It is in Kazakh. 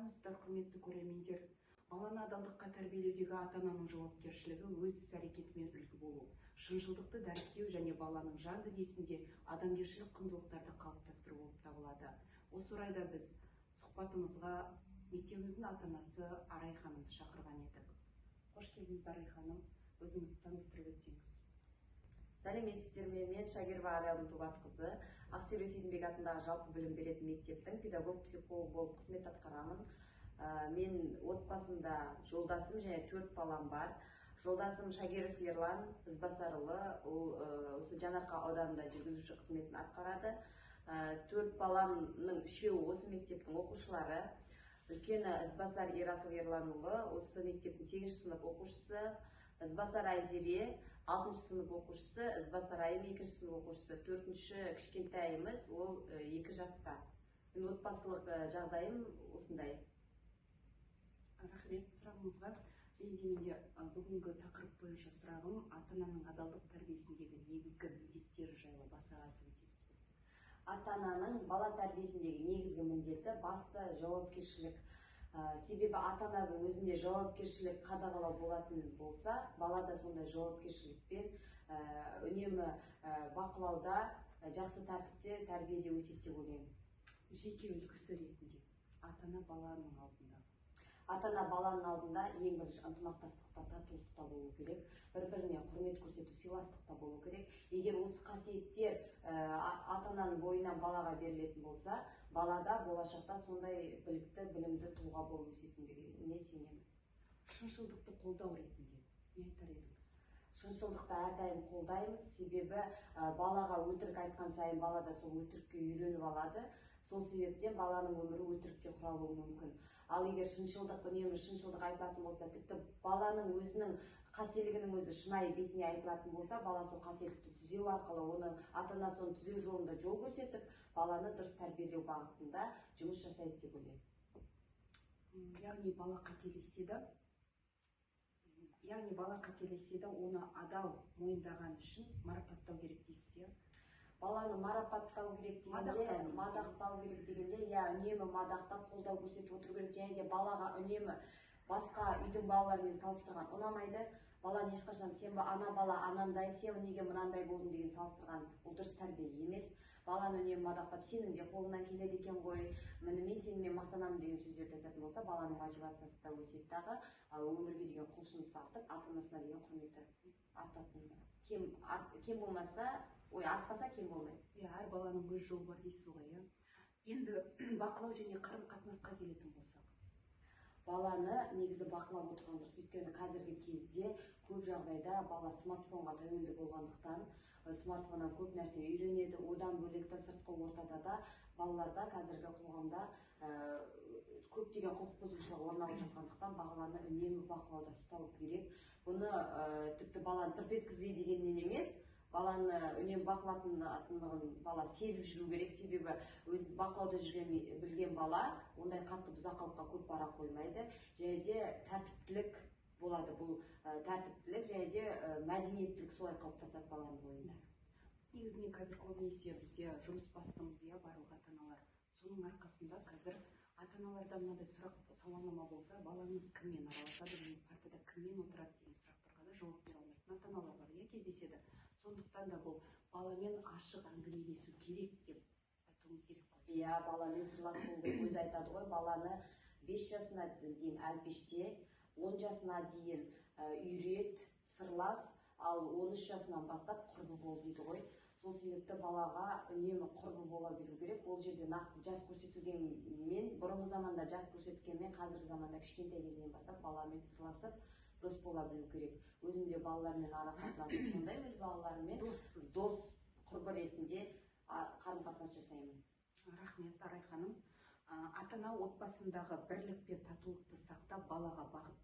армысыздар, құрметті көрермендер. Баланы адалдыққа тәрбиелеудегі ата-ананың жауапкершілігі өз іс-әрекетімен үлгі болу, шыншылдықты дәріптеу және баланың жан дүниесінде адамгершілік құндылықтарды қалыптастыру болып табылады. Осы орайда біз сұхбатымызға мектебіміздің ата-анасы Арай ханымды шақырған едік. Қош келдіңіз, Арай ханым. Өзіңізді таныстырып өтсеңіз. Сәлеметсіздер ме? Мен Шагирова Арайдың туған қызы. Ақселеу Сейдімбек атындағы жалпы білім беретін мектептің педагог-психолог болып қызмет атқарамын. Мен отбасымда жолдасым және 4 балам бар. Жолдасым Шагиров Ерлан Ізбасарұлы, ол осы Жанарқа ауданында жүргізуші қызметін атқарады. 4 баламның 3-еуі осы мектептің оқушылары. Үлкені Ізбасар Ерасыл Ерланұлы, осы мектептің 8 сынып оқушысы. Ізбасар Айзере 6 сынып оқушысы, Ізбасар Айым 2 сынып оқушысы, 4-ші кішкентайымыз, ол 2 жаста. Мен отбасылық жағдайым осындай. Рахмет сұрағыңызға. Және де менде бүгінгі тақырып бойынша сұрағым ата-ананың адалдық тәрбиесіндегі негізгі міндеттері жайлы баса айтып өтесіз. Ата-ананың бала тәрбиесіндегі негізгі міндеті басты жауапкершілік. Себебі ата-ананың өзінде жауапкершілік қадағалау болатын болса, бала да сондай жауапкершілікпен үнемі бақылауда, жақсы тәртіпте, тәрбиеде өседі деп ойлаймын. Жеке үлгісі ретінде ата-ана баланың алдында. Ата-ана баланың алдында ең бірінші ынтымақтастықта, татулықта болу керек, бір-біріне құрмет көрсету, сыйластықта болу керек. Егер осы қасиеттер ата-ананың бойынан балаға берілетін болса, балада болашақта сондай білікті, білімді тұлға болып өсетіндігіне сенемін. Шыншылдықты қолдау ретінде не айтар едіңіз? Шыншылдықты әрдайым қолдаймыз, себебі балаға өтірік айтқан сайын балада сол өтірікке үйреніп алады. Сол себептен баланың өмірі өтірікке құралуы мүмкін. Ал егер шыншылдық, үнемі шыншылдық айтылатын болса, тіпті баланың өзінің қателігінің өзі шынайы бетіне айтылатын болса, бала сол қателікті түзеу арқылы, оны ата-анасы оны түзеу жолында жол көрсетіп, баланы дұрыс тәрбиелеу бағытында жұмыс жасайды деп ойлаймын. Яғни бала қателеседі, оны адал мойындаған үшін марапаттау керек дейсіз. Баланы марапаттау керек дегенде, мадақтау керек дегенде, үнемі мадақтап, қолдау көрсетіп отыру керек. Және де балаға үнемі басқа үйдің балаларымен салыстырған ұнамайды. Баланы ешқашан сен ана бала анандай, сен неге мынандай болдың деген салыстырған, ол дұрыс тәрбие емес. Баланы үнемі мадақтап, сенің де қолыңнан келеді екен ғой, мен сенімен мақтанамын деген сөздерді айтатын болса, баланың мотивациясы да өседі дағы, өмірге деген құлшынысы артып, ата-анасына деген құрметі артатын. Кем болмаса, артпаса кем болмайды. Әр баланың өз жолы бар дейсіз ғой. Енді бақылау және қарым-қатынасқа келетін болсақ. Баланы негізі бақылап отырған дұрыс. Өйткені қазіргі кезде көп жағдайда бала смартфонға тәуелді болғандықтан, смартфоннан көп нәрсе үйренеді. Одан бөлек те сыртқы ортада да балаларда қазіргі қоғамда көптеген құқық бұзушылық орын алып жатқандықтан баланы үнемі бақылауда ұстау керек. Бұны тіпті баланы тырп еткізбей дегеннен емес, баланы үнемі бақылатындығын бала сезіп жүру керек. Себебі өз бақылауда жүрген білген бала ондай қатты бұзақылыққа көп бара қоймайды. Және де тәртіптілік болады. Бұл тәртіптілік және де мәдениеттілік солай қалыптасады баланың бойында. Негізінен қазір көбінесе бізде жұмыс бастымыз, барлық ата-аналар. Соның арқасында қазір ата-аналардан мынадай сауалнама болса, балаңыз кіммен араласады, және партада кіммен отырады деген сұрақтарға да жауап бере алмайтын ата-аналар бар, кездеседі. Сондықтан да бұл баламен ашық әңгімелесу керек деп айтуымыз керек қой. Баламен сырлас болуды өзі айтады ғой, баланы 5 жасына дейін әлпеште, 10 жасына дейін үйрет, сырлас, ал 13 жасынан бастап құрбы бол дейді ғой. Сол себепті балаға үнемі құрбы бола білу керек. Ол жерде нақты жас көрсетілгенмен, бұрынғы заманда жас көрсеткенмен, қазіргі заманда кішкентай кезінен бастап баламен сырласып, дос бола білу керек. Өзімде балалармен ара-қатынасым сондай, өз балаларыммен дос құрбы ретінде қарым-қатынас жасаймын. Рахмет, Арай ханым. Ата-ана отбасындағы бірлік пен татулықты сақтап, балаға бағыт